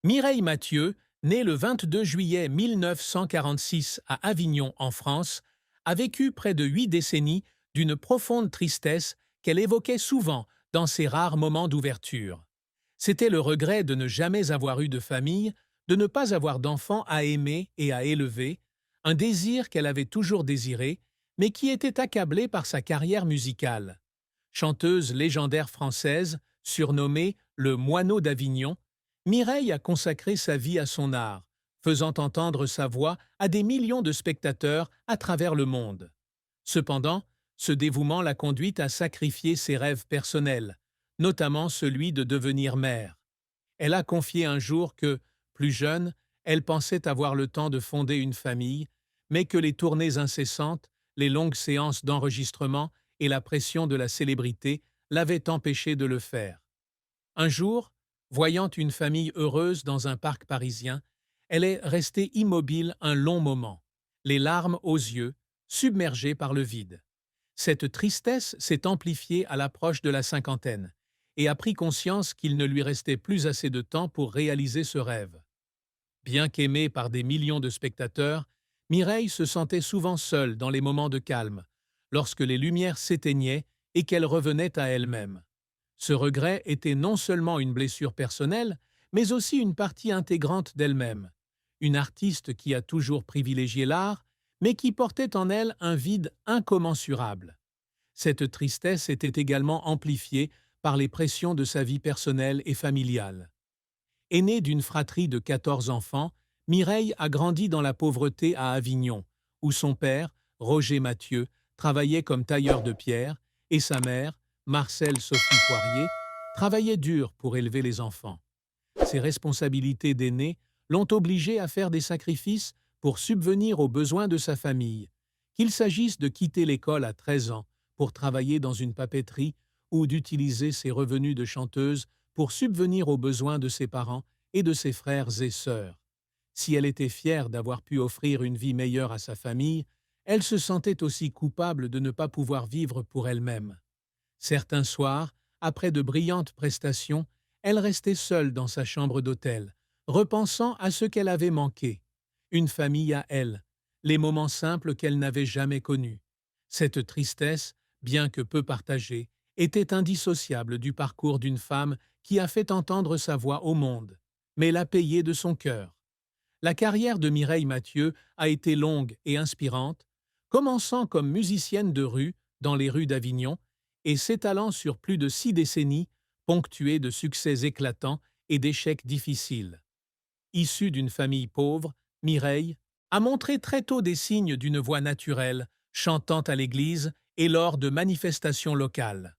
Mireille Mathieu, née le 22 juillet 1946 à Avignon, en France, a vécu près de 8 décennies d'une profonde tristesse qu'elle évoquait souvent dans ses rares moments d'ouverture. C'était le regret de ne jamais avoir eu de famille, de ne pas avoir d'enfants à aimer et à élever, un désir qu'elle avait toujours désiré, mais qui était accablé par sa carrière musicale. Chanteuse légendaire française, surnommée le Moineau d'Avignon, Mireille a consacré sa vie à son art, faisant entendre sa voix à des millions de spectateurs à travers le monde. Cependant, ce dévouement l'a conduite à sacrifier ses rêves personnels, notamment celui de devenir mère. Elle a confié un jour que, plus jeune, elle pensait avoir le temps de fonder une famille, mais que les tournées incessantes, les longues séances d'enregistrement et la pression de la célébrité l'avaient empêchée de le faire. Un jour, voyant une famille heureuse dans un parc parisien, elle est restée immobile un long moment, les larmes aux yeux, submergée par le vide. Cette tristesse s'est amplifiée à l'approche de la cinquantaine et a pris conscience qu'il ne lui restait plus assez de temps pour réaliser ce rêve. Bien qu'aimée par des millions de spectateurs, Mireille se sentait souvent seule dans les moments de calme, lorsque les lumières s'éteignaient et qu'elle revenait à elle-même. Ce regret était non seulement une blessure personnelle, mais aussi une partie intégrante d'elle-même. Une artiste qui a toujours privilégié l'art, mais qui portait en elle un vide incommensurable. Cette tristesse était également amplifiée par les pressions de sa vie personnelle et familiale. Aînée d'une fratrie de 14 enfants, Mireille a grandi dans la pauvreté à Avignon, où son père, Roger Mathieu, travaillait comme tailleur de pierre, et sa mère, Marcelle Sophie Poirier, travaillait dur pour élever les enfants. Ses responsabilités d'aînée l'ont obligée à faire des sacrifices pour subvenir aux besoins de sa famille, qu'il s'agisse de quitter l'école à 13 ans pour travailler dans une papeterie ou d'utiliser ses revenus de chanteuse pour subvenir aux besoins de ses parents et de ses frères et sœurs. Si elle était fière d'avoir pu offrir une vie meilleure à sa famille, elle se sentait aussi coupable de ne pas pouvoir vivre pour elle-même. Certains soirs, après de brillantes prestations, elle restait seule dans sa chambre d'hôtel, repensant à ce qu'elle avait manqué. Une famille à elle, les moments simples qu'elle n'avait jamais connus. Cette tristesse, bien que peu partagée, était indissociable du parcours d'une femme qui a fait entendre sa voix au monde, mais l'a payée de son cœur. La carrière de Mireille Mathieu a été longue et inspirante, commençant comme musicienne de rue dans les rues d'Avignon et s'étalant sur plus de 6 décennies, ponctuée de succès éclatants et d'échecs difficiles. Issue d'une famille pauvre, Mireille a montré très tôt des signes d'une voix naturelle, chantant à l'église et lors de manifestations locales.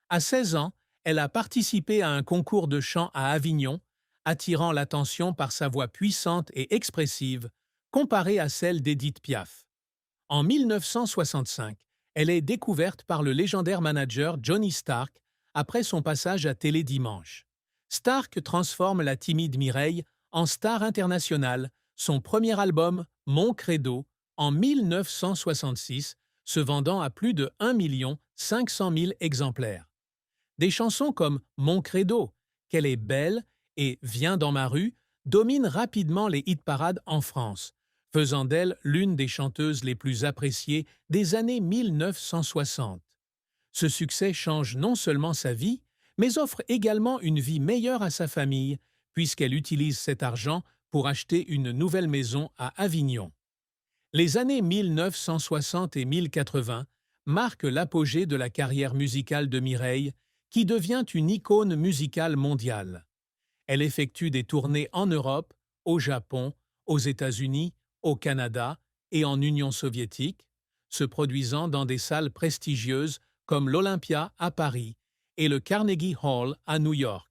À 16 ans, elle a participé à un concours de chant à Avignon, attirant l'attention par sa voix puissante et expressive, comparée à celle d'Édith Piaf. En 1965, elle est découverte par le légendaire manager Johnny Stark après son passage à Télé Dimanche. Stark transforme la timide Mireille en star internationale, son premier album, Mon Credo, en 1966, se vendant à plus de 1 500 000 exemplaires. Des chansons comme Mon Credo, Qu'elle est belle et Viens dans ma rue dominent rapidement les hit-parades en France, faisant d'elle l'une des chanteuses les plus appréciées des années 1960. Ce succès change non seulement sa vie, mais offre également une vie meilleure à sa famille, puisqu'elle utilise cet argent pour acheter une nouvelle maison à Avignon. Les années 1960 et 1080 marquent l'apogée de la carrière musicale de Mireille, qui devient une icône musicale mondiale. Elle effectue des tournées en Europe, au Japon, aux États-Unis, au Canada et en Union soviétique, se produisant dans des salles prestigieuses comme l'Olympia à Paris et le Carnegie Hall à New York.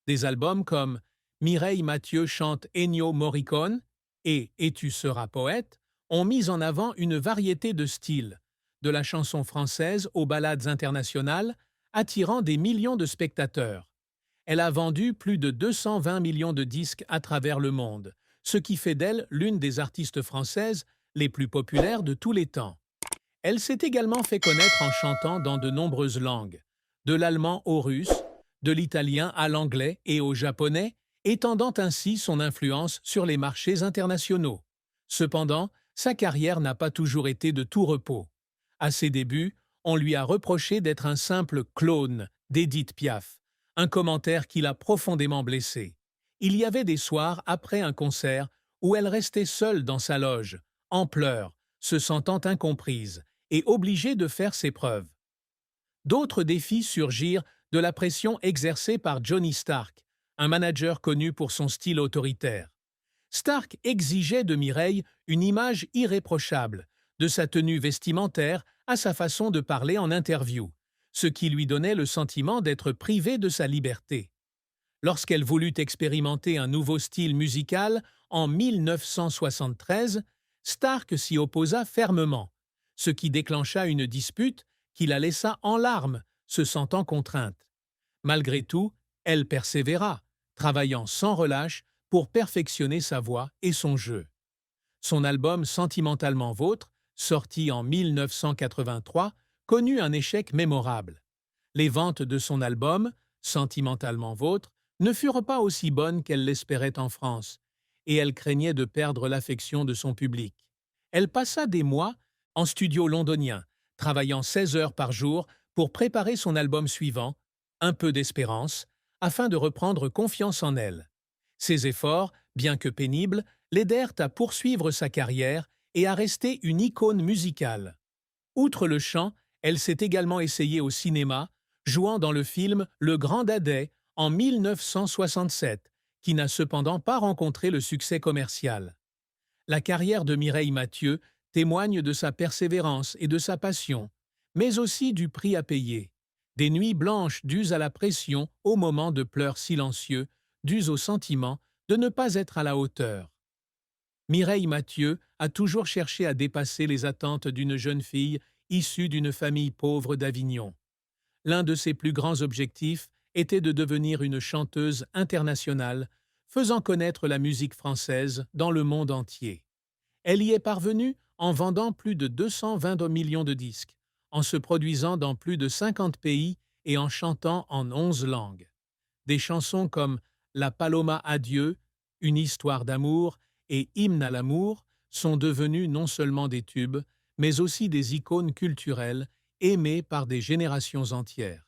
Des albums comme Mireille Mathieu chante Ennio Morricone et Et tu seras poète ont mis en avant une variété de styles, de la chanson française aux ballades internationales, attirant des millions de spectateurs. Elle a vendu plus de 220 millions de disques à travers le monde, ce qui fait d'elle l'une des artistes françaises les plus populaires de tous les temps. Elle s'est également fait connaître en chantant dans de nombreuses langues, de l'allemand au russe, de l'italien à l'anglais et au japonais, étendant ainsi son influence sur les marchés internationaux. Cependant, sa carrière n'a pas toujours été de tout repos. À ses débuts, on lui a reproché d'être un simple clone d'Édith Piaf, un commentaire qui l'a profondément blessé. Il y avait des soirs après un concert où elle restait seule dans sa loge, en pleurs, se sentant incomprise et obligée de faire ses preuves. D'autres défis surgirent de la pression exercée par Johnny Stark, un manager connu pour son style autoritaire. Stark exigeait de Mireille une image irréprochable, de sa tenue vestimentaire à sa façon de parler en interview, ce qui lui donnait le sentiment d'être privée de sa liberté. Lorsqu'elle voulut expérimenter un nouveau style musical en 1973, Stark s'y opposa fermement, ce qui déclencha une dispute qui la laissa en larmes, se sentant contrainte. Malgré tout, elle persévéra, travaillant sans relâche pour perfectionner sa voix et son jeu. Son album Sentimentalement Vôtre, sorti en 1983, connut un échec mémorable. Les ventes de son album, Sentimentalement Vôtre, ne furent pas aussi bonnes qu'elle l'espérait en France, et elle craignait de perdre l'affection de son public. Elle passa des mois en studio londonien, travaillant 16 heures par jour pour préparer son album suivant, Un peu d'espérance, afin de reprendre confiance en elle. Ses efforts, bien que pénibles, l'aidèrent à poursuivre sa carrière et à rester une icône musicale. Outre le chant, elle s'est également essayée au cinéma, jouant dans le film Le Grand Dadais en 1967, qui n'a cependant pas rencontré le succès commercial. La carrière de Mireille Mathieu témoigne de sa persévérance et de sa passion, mais aussi du prix à payer. Des nuits blanches dues à la pression au moment de pleurs silencieux, dues au sentiment de ne pas être à la hauteur. Mireille Mathieu a toujours cherché à dépasser les attentes d'une jeune fille issue d'une famille pauvre d'Avignon. L'un de ses plus grands objectifs était de devenir une chanteuse internationale, faisant connaître la musique française dans le monde entier. Elle y est parvenue en vendant plus de 222 millions de disques, en se produisant dans plus de 50 pays et en chantant en 11 langues. Des chansons comme La Paloma Adieu, Une histoire d'amour et Hymne à l'amour sont devenues non seulement des tubes, mais aussi des icônes culturelles aimées par des générations entières.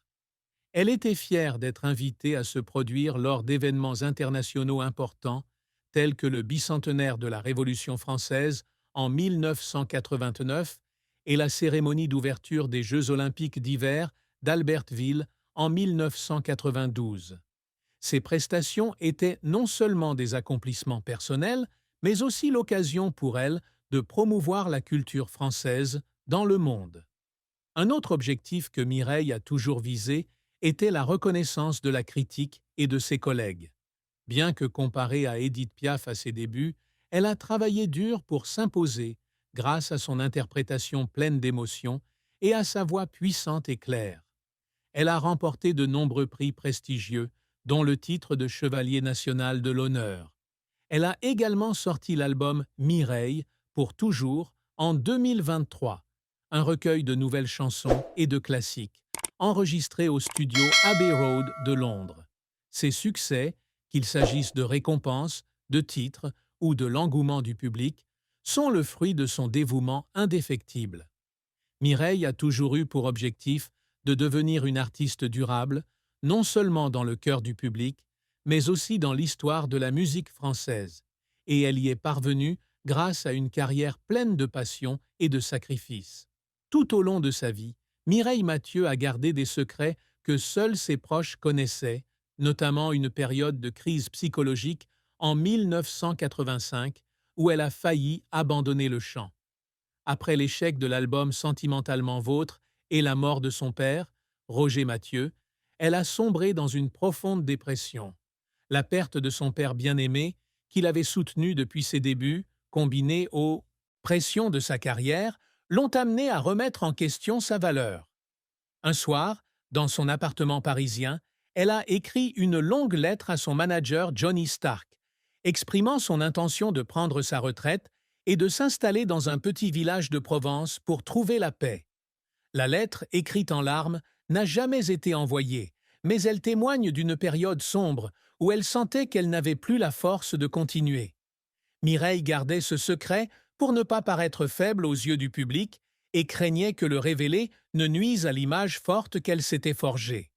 Elle était fière d'être invitée à se produire lors d'événements internationaux importants, tels que le bicentenaire de la Révolution française en 1989 et la cérémonie d'ouverture des Jeux olympiques d'hiver d'Albertville en 1992. Ces prestations étaient non seulement des accomplissements personnels, mais aussi l'occasion pour elle de promouvoir la culture française dans le monde. Un autre objectif que Mireille a toujours visé était la reconnaissance de la critique et de ses collègues. Bien que comparée à Édith Piaf à ses débuts, elle a travaillé dur pour s'imposer grâce à son interprétation pleine d'émotion et à sa voix puissante et claire. Elle a remporté de nombreux prix prestigieux, dont le titre de Chevalier national de l'honneur. Elle a également sorti l'album Mireille pour toujours en 2023, un recueil de nouvelles chansons et de classiques, enregistré au studio Abbey Road de Londres. Ses succès, qu'il s'agisse de récompenses, de titres ou de l'engouement du public, sont le fruit de son dévouement indéfectible. Mireille a toujours eu pour objectif de devenir une artiste durable, non seulement dans le cœur du public, mais aussi dans l'histoire de la musique française, et elle y est parvenue grâce à une carrière pleine de passion et de sacrifices. Tout au long de sa vie, Mireille Mathieu a gardé des secrets que seuls ses proches connaissaient, notamment une période de crise psychologique en 1985 où elle a failli abandonner le chant. Après l'échec de l'album Sentimentalement Vôtre et la mort de son père, Roger Mathieu, elle a sombré dans une profonde dépression. La perte de son père bien-aimé, qu'il avait soutenu depuis ses débuts, combinée aux pressions de sa carrière, l'ont amenée à remettre en question sa valeur. Un soir, dans son appartement parisien, elle a écrit une longue lettre à son manager Johnny Stark, exprimant son intention de prendre sa retraite et de s'installer dans un petit village de Provence pour trouver la paix. La lettre, écrite en larmes, n'a jamais été envoyée, mais elle témoigne d'une période sombre où elle sentait qu'elle n'avait plus la force de continuer. Mireille gardait ce secret pour ne pas paraître faible aux yeux du public et craignait que le révéler ne nuise à l'image forte qu'elle s'était forgée.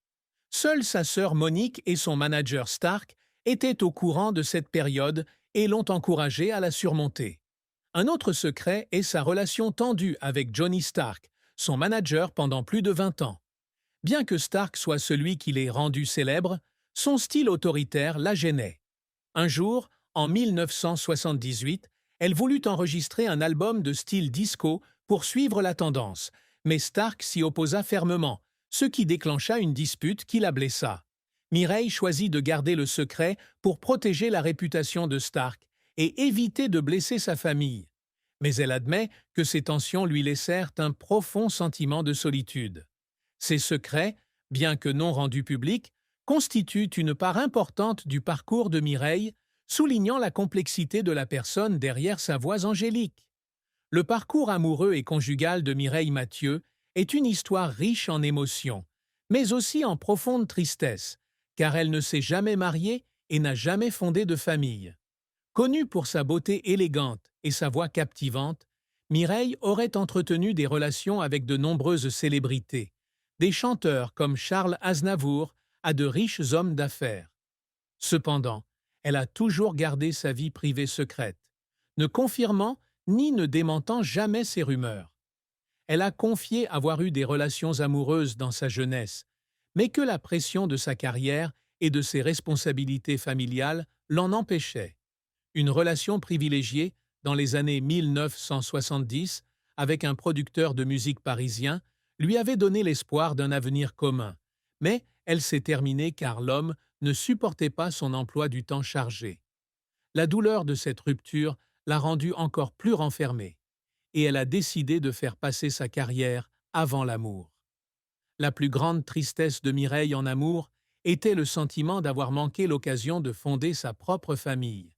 Seule sa sœur Monique et son manager Stark étaient au courant de cette période et l'ont encouragée à la surmonter. Un autre secret est sa relation tendue avec Johnny Stark, son manager pendant plus de 20 ans. Bien que Stark soit celui qui l'ait rendu célèbre, son style autoritaire la gênait. Un jour, en 1978, elle voulut enregistrer un album de style disco pour suivre la tendance, mais Stark s'y opposa fermement, ce qui déclencha une dispute qui la blessa. Mireille choisit de garder le secret pour protéger la réputation de Stark et éviter de blesser sa famille. Mais elle admet que ces tensions lui laissèrent un profond sentiment de solitude. Ces secrets, bien que non rendus publics, constituent une part importante du parcours de Mireille, soulignant la complexité de la personne derrière sa voix angélique. Le parcours amoureux et conjugal de Mireille Mathieu est une histoire riche en émotions, mais aussi en profonde tristesse, car elle ne s'est jamais mariée et n'a jamais fondé de famille. Connue pour sa beauté élégante et sa voix captivante, Mireille aurait entretenu des relations avec de nombreuses célébrités, des chanteurs comme Charles Aznavour à de riches hommes d'affaires. Cependant, elle a toujours gardé sa vie privée secrète, ne confirmant ni ne démentant jamais ces rumeurs. Elle a confié avoir eu des relations amoureuses dans sa jeunesse, mais que la pression de sa carrière et de ses responsabilités familiales l'en empêchait. Une relation privilégiée dans les années 1970 avec un producteur de musique parisien lui avait donné l'espoir d'un avenir commun, mais elle s'est terminée car l'homme ne supportait pas son emploi du temps chargé. La douleur de cette rupture l'a rendue encore plus renfermée, et elle a décidé de faire passer sa carrière avant l'amour. La plus grande tristesse de Mireille en amour était le sentiment d'avoir manqué l'occasion de fonder sa propre famille.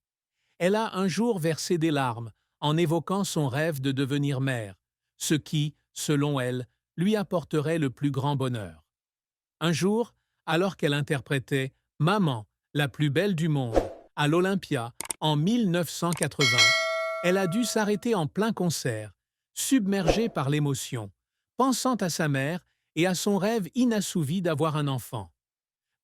Elle a un jour versé des larmes en évoquant son rêve de devenir mère, ce qui, selon elle, lui apporterait le plus grand bonheur. Un jour, alors qu'elle interprétait « Maman, la plus belle du monde » à l'Olympia en 1980, elle a dû s'arrêter en plein concert, submergée par l'émotion, pensant à sa mère et à son rêve inassouvi d'avoir un enfant.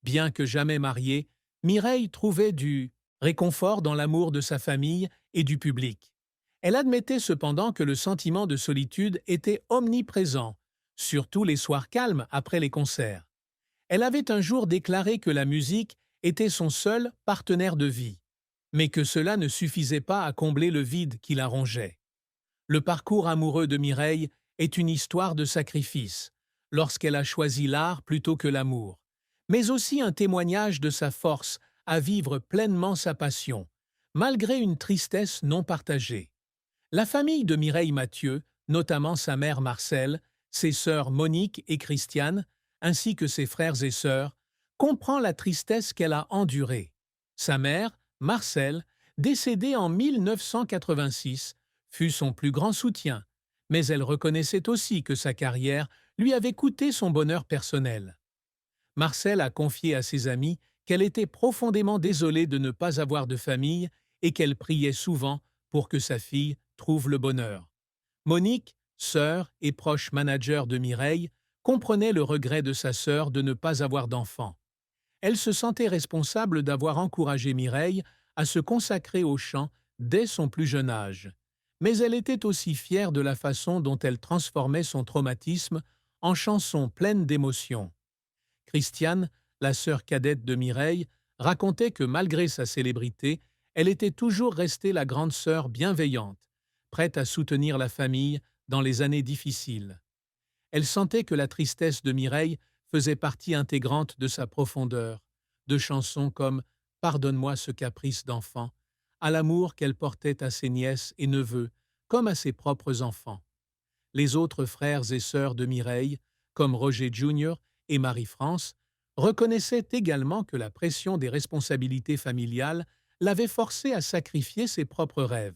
Bien que jamais mariée, Mireille trouvait du réconfort dans l'amour de sa famille et du public. Elle admettait cependant que le sentiment de solitude était omniprésent, surtout les soirs calmes après les concerts. Elle avait un jour déclaré que la musique était son seul partenaire de vie, mais que cela ne suffisait pas à combler le vide qui la rongeait. Le parcours amoureux de Mireille est une histoire de sacrifice, lorsqu'elle a choisi l'art plutôt que l'amour, mais aussi un témoignage de sa force à vivre pleinement sa passion, malgré une tristesse non partagée. La famille de Mireille Mathieu, notamment sa mère Marcelle, ses sœurs Monique et Christiane, ainsi que ses frères et sœurs, comprend la tristesse qu'elle a endurée. Sa mère, Marcelle, décédée en 1986, fut son plus grand soutien, mais elle reconnaissait aussi que sa carrière lui avait coûté son bonheur personnel. Marcelle a confié à ses amis qu'elle était profondément désolée de ne pas avoir de famille et qu'elle priait souvent pour que sa fille trouve le bonheur. Monique, sœur et proche manager de Mireille, comprenait le regret de sa sœur de ne pas avoir d'enfant. Elle se sentait responsable d'avoir encouragé Mireille à se consacrer au chant dès son plus jeune âge. Mais elle était aussi fière de la façon dont elle transformait son traumatisme en chansons pleines d'émotions. Christiane, la sœur cadette de Mireille, racontait que malgré sa célébrité, elle était toujours restée la grande sœur bienveillante, prête à soutenir la famille dans les années difficiles. Elle sentait que la tristesse de Mireille faisait partie intégrante de sa profondeur, de chansons comme « Pardonne-moi ce caprice d'enfant », à l'amour qu'elle portait à ses nièces et neveux, comme à ses propres enfants. Les autres frères et sœurs de Mireille, comme Roger Jr. et Marie-France, reconnaissaient également que la pression des responsabilités familiales l'avait forcée à sacrifier ses propres rêves.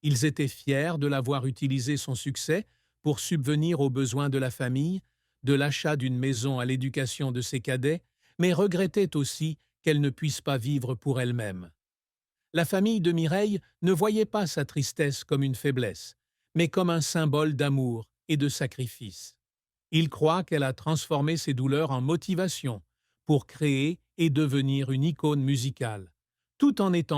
Ils étaient fiers de l'avoir utilisé son succès pour subvenir aux besoins de la famille, de l'achat d'une maison à l'éducation de ses cadets, mais regrettaient aussi qu'elle ne puisse pas vivre pour elle-même. La famille de Mireille ne voyait pas sa tristesse comme une faiblesse, mais comme un symbole d'amour et de sacrifice. Ils croient qu'elle a transformé ses douleurs en motivation pour créer et devenir une icône musicale, tout en étant